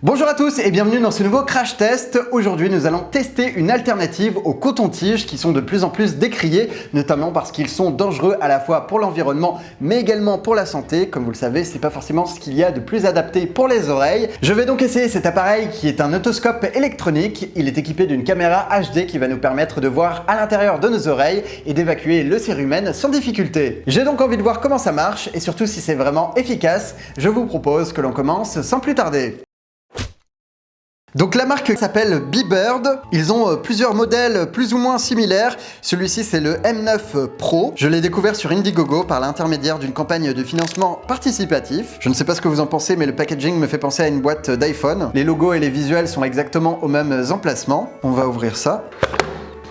Bonjour à tous et bienvenue dans ce nouveau crash test. Aujourd'hui, nous allons tester une alternative aux cotons-tiges qui sont de plus en plus décriés, notamment parce qu'ils sont dangereux à la fois pour l'environnement mais également pour la santé. Comme vous le savez, c'est pas forcément ce qu'il y a de plus adapté pour les oreilles. Je vais donc essayer cet appareil qui est un otoscope électronique. Il est équipé d'une caméra HD qui va nous permettre de voir à l'intérieur de nos oreilles et d'évacuer le cérumen sans difficulté. J'ai donc envie de voir comment ça marche et surtout si c'est vraiment efficace. Je vous propose que l'on commence sans plus tarder. Donc la marque s'appelle Beebird, ils ont plusieurs modèles plus ou moins similaires, celui-ci c'est le M9 Pro, je l'ai découvert sur Indiegogo par l'intermédiaire d'une campagne de financement participatif. Je ne sais pas ce que vous en pensez mais le packaging me fait penser à une boîte d'iPhone, les logos et les visuels sont exactement aux mêmes emplacements. On va ouvrir ça.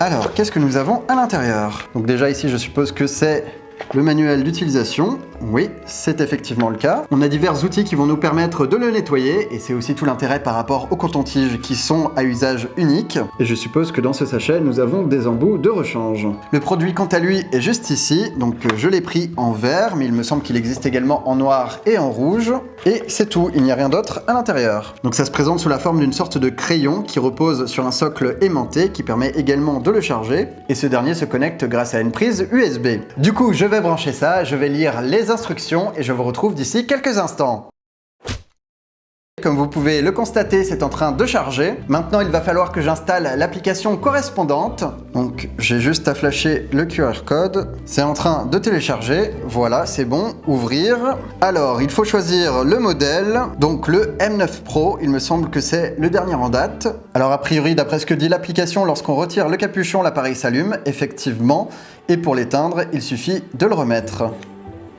Alors qu'est-ce que nous avons à l'intérieur? Donc déjà ici je suppose que c'est le manuel d'utilisation, oui, c'est effectivement le cas. On a divers outils qui vont nous permettre de le nettoyer et c'est aussi tout l'intérêt par rapport aux cotons-tiges qui sont à usage unique. Et je suppose que dans ce sachet, nous avons des embouts de rechange. Le produit, quant à lui, est juste ici, donc je l'ai pris en vert, mais il me semble qu'il existe également en noir et en rouge. Et c'est tout, il n'y a rien d'autre à l'intérieur. Donc ça se présente sous la forme d'une sorte de crayon qui repose sur un socle aimanté qui permet également de le charger. Et ce dernier se connecte grâce à une prise USB. Du coup, je vais brancher ça, je vais lire les instructions et je vous retrouve d'ici quelques instants. Comme vous pouvez le constater, c'est en train de charger. Maintenant, il va falloir que j'installe l'application correspondante. Donc, j'ai juste à flasher le QR code. C'est en train de télécharger. Voilà, c'est bon. Ouvrir. Alors, il faut choisir le modèle. Donc, le M9 Pro, il me semble que c'est le dernier en date. Alors, a priori, d'après ce que dit l'application, lorsqu'on retire le capuchon, l'appareil s'allume, effectivement. Et pour l'éteindre, il suffit de le remettre.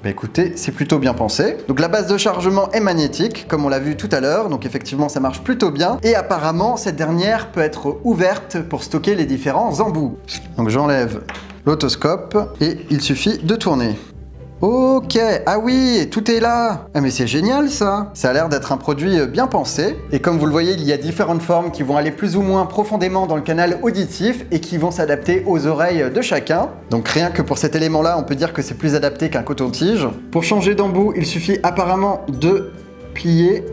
Bah écoutez, c'est plutôt bien pensé. Donc la base de chargement est magnétique, comme on l'a vu tout à l'heure, donc effectivement ça marche plutôt bien. Et apparemment, cette dernière peut être ouverte pour stocker les différents embouts. Donc j'enlève l'otoscope et il suffit de tourner. Ok, ah oui, tout est là. Ah mais c'est génial ça. Ça a l'air d'être un produit bien pensé. Et comme vous le voyez, il y a différentes formes qui vont aller plus ou moins profondément dans le canal auditif et qui vont s'adapter aux oreilles de chacun. Donc rien que pour cet élément-là, on peut dire que c'est plus adapté qu'un coton-tige. Pour changer d'embout, il suffit apparemment de plier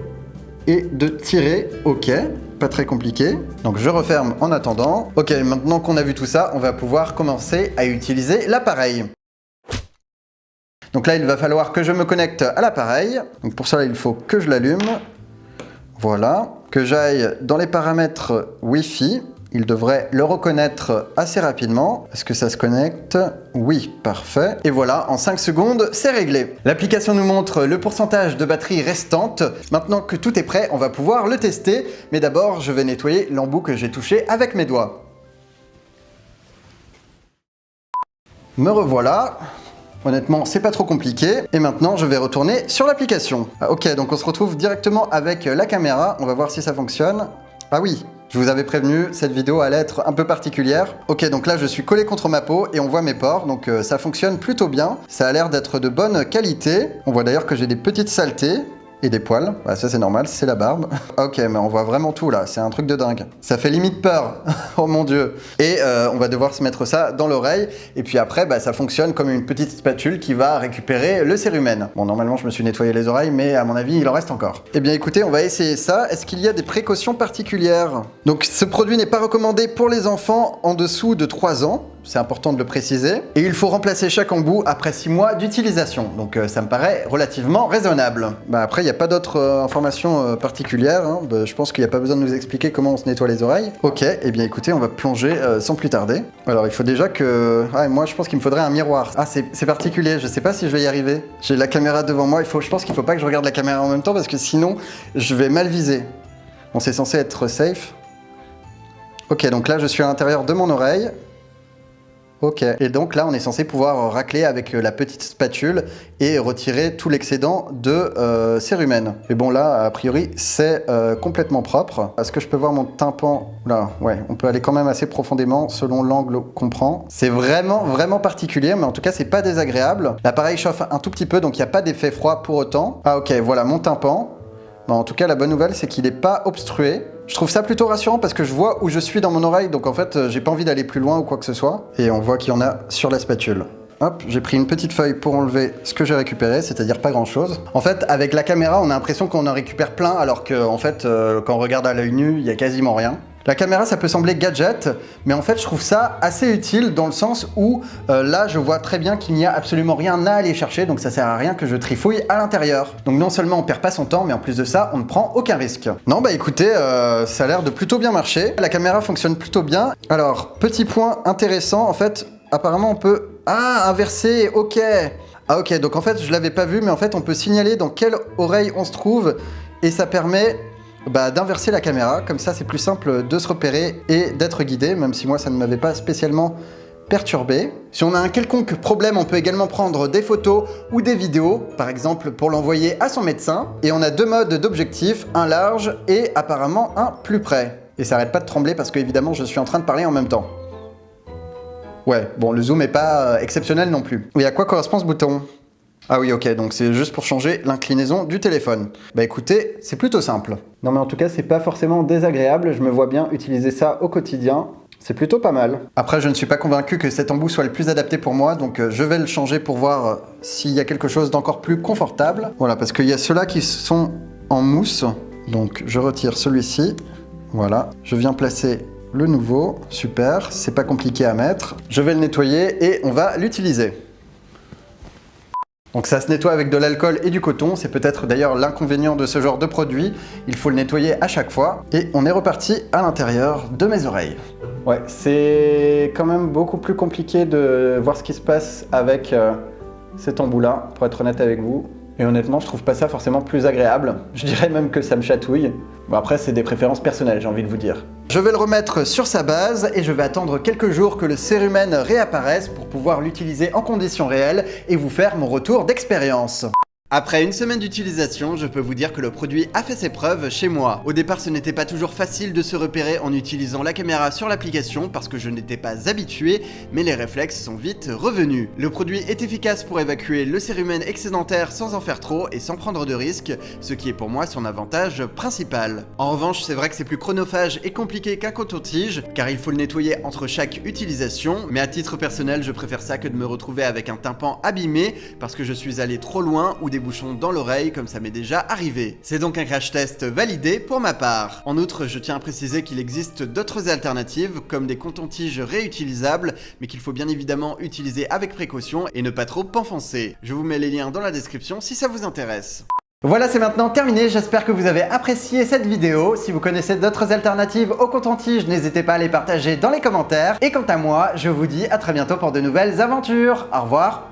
et de tirer. Ok. Pas très compliqué. Donc je referme en attendant. Ok, maintenant qu'on a vu tout ça, on va pouvoir commencer à utiliser l'appareil. Donc là, il va falloir que je me connecte à l'appareil. Donc pour ça, il faut que je l'allume. Voilà. Que j'aille dans les paramètres Wi-Fi. Il devrait le reconnaître assez rapidement. Est-ce que ça se connecte? Oui, parfait. Et voilà, en 5 secondes, c'est réglé. L'application nous montre le pourcentage de batterie restante. Maintenant que tout est prêt, on va pouvoir le tester. Mais d'abord, je vais nettoyer l'embout que j'ai touché avec mes doigts. Me revoilà. Honnêtement, c'est pas trop compliqué. Et maintenant, je vais retourner sur l'application. Ok, donc on se retrouve directement avec la caméra. On va voir si ça fonctionne. Ah oui, je vous avais prévenu, cette vidéo allait être un peu particulière. Ok, donc là, je suis collé contre ma peau et on voit mes pores. Donc ça fonctionne plutôt bien. Ça a l'air d'être de bonne qualité. On voit d'ailleurs que j'ai des petites saletés. Et des poils, bah, ça c'est normal, c'est la barbe. Ok, mais on voit vraiment tout là, c'est un truc de dingue. Ça fait limite peur, oh mon dieu. Et on va devoir se mettre ça dans l'oreille, et puis après, bah, ça fonctionne comme une petite spatule qui va récupérer le cérumen. Bon, normalement je me suis nettoyé les oreilles, mais à mon avis il en reste encore. Eh bien écoutez, on va essayer ça. Est-ce qu'il y a des précautions particulières? Donc ce produit n'est pas recommandé pour les enfants en dessous de 3 ans. C'est important de le préciser. Et il faut remplacer chaque embout après 6 mois d'utilisation. Donc ça me paraît relativement raisonnable. Bah, après, il n'y a pas d'autres informations particulières. Hein. Bah, je pense qu'il n'y a pas besoin de nous expliquer comment on se nettoie les oreilles. Ok, et bien écoutez, on va plonger sans plus tarder. Alors il faut déjà que... Ah, moi je pense qu'il me faudrait un miroir. Ah, c'est particulier, je sais pas si je vais y arriver. J'ai la caméra devant moi, je pense qu'il faut pas que je regarde la caméra en même temps parce que sinon je vais mal viser. Bon, c'est censé être safe. Ok, donc là je suis à l'intérieur de mon oreille. Ok, et donc là on est censé pouvoir racler avec la petite spatule et retirer tout l'excédent de cérumen. Et bon là, a priori, c'est complètement propre. Est-ce que je peux voir mon tympan? Là, ouais, on peut aller quand même assez profondément selon l'angle qu'on prend. C'est vraiment particulier, mais en tout cas c'est pas désagréable. L'appareil chauffe un tout petit peu, donc il n'y a pas d'effet froid pour autant. Ah ok, voilà mon tympan. Bon, en tout cas, la bonne nouvelle, c'est qu'il n'est pas obstrué. Je trouve ça plutôt rassurant parce que je vois où je suis dans mon oreille, donc en fait, j'ai pas envie d'aller plus loin ou quoi que ce soit. Et on voit qu'il y en a sur la spatule. Hop, j'ai pris une petite feuille pour enlever ce que j'ai récupéré, c'est-à-dire pas grand-chose. En fait, avec la caméra, on a l'impression qu'on en récupère plein, alors que, en fait, quand on regarde à l'œil nu, il y a quasiment rien. La caméra, ça peut sembler gadget, mais en fait, je trouve ça assez utile dans le sens où là, je vois très bien qu'il n'y a absolument rien à aller chercher, donc ça sert à rien que je trifouille à l'intérieur. Donc non seulement on perd pas son temps, mais en plus de ça, on ne prend aucun risque. Non, bah écoutez, ça a l'air de plutôt bien marcher. La caméra fonctionne plutôt bien. Alors, petit point intéressant, en fait, apparemment on peut... Ah, inverser, ok. Ah ok, donc en fait, je l'avais pas vu, mais en fait, on peut signaler dans quelle oreille on se trouve, et ça permet... d'inverser la caméra, comme ça c'est plus simple de se repérer et d'être guidé, même si moi ça ne m'avait pas spécialement perturbé. Si on a un quelconque problème, on peut également prendre des photos ou des vidéos, par exemple pour l'envoyer à son médecin. Et on a deux modes d'objectif, un large et apparemment un plus près. Et ça arrête pas de trembler parce que évidemment je suis en train de parler en même temps. Ouais, bon le zoom est pas exceptionnel non plus. Et à quoi correspond ce bouton ? Ah oui, ok, donc c'est juste pour changer l'inclinaison du téléphone. Bah écoutez, c'est plutôt simple. Non mais en tout cas, c'est pas forcément désagréable, je me vois bien utiliser ça au quotidien. C'est plutôt pas mal. Après, je ne suis pas convaincu que cet embout soit le plus adapté pour moi, donc je vais le changer pour voir s'il y a quelque chose d'encore plus confortable. Voilà, parce qu'il y a ceux-là qui sont en mousse, donc je retire celui-ci. Voilà, je viens placer le nouveau, super, c'est pas compliqué à mettre. Je vais le nettoyer et on va l'utiliser. Donc ça se nettoie avec de l'alcool et du coton, c'est peut-être d'ailleurs l'inconvénient de ce genre de produit, il faut le nettoyer à chaque fois. Et on est reparti à l'intérieur de mes oreilles. Ouais, c'est quand même beaucoup plus compliqué de voir ce qui se passe avec cet embout-là, pour être honnête avec vous. Et honnêtement, je trouve pas ça forcément plus agréable. Je dirais même que ça me chatouille. Bon après, c'est des préférences personnelles, j'ai envie de vous dire. Je vais le remettre sur sa base et je vais attendre quelques jours que le cérumen réapparaisse pour pouvoir l'utiliser en conditions réelles et vous faire mon retour d'expérience. Après une semaine d'utilisation, je peux vous dire que le produit a fait ses preuves chez moi. Au départ, ce n'était pas toujours facile de se repérer en utilisant la caméra sur l'application parce que je n'étais pas habitué, mais les réflexes sont vite revenus. Le produit est efficace pour évacuer le cérumen excédentaire sans en faire trop et sans prendre de risques, ce qui est pour moi son avantage principal. En revanche, c'est vrai que c'est plus chronophage et compliqué qu'un coton-tige, car il faut le nettoyer entre chaque utilisation, mais à titre personnel, je préfère ça que de me retrouver avec un tympan abîmé parce que je suis allé trop loin ou des bouchons dans l'oreille comme ça m'est déjà arrivé. C'est donc un crash test validé pour ma part. En outre, je tiens à préciser qu'il existe d'autres alternatives comme des cotons-tiges réutilisables, mais qu'il faut bien évidemment utiliser avec précaution et ne pas trop enfoncer. Je vous mets les liens dans la description si ça vous intéresse. Voilà, c'est maintenant terminé, j'espère que vous avez apprécié cette vidéo. Si vous connaissez d'autres alternatives au coton-tige, n'hésitez pas à les partager dans les commentaires. Et quant à moi, je vous dis à très bientôt pour de nouvelles aventures. Au revoir.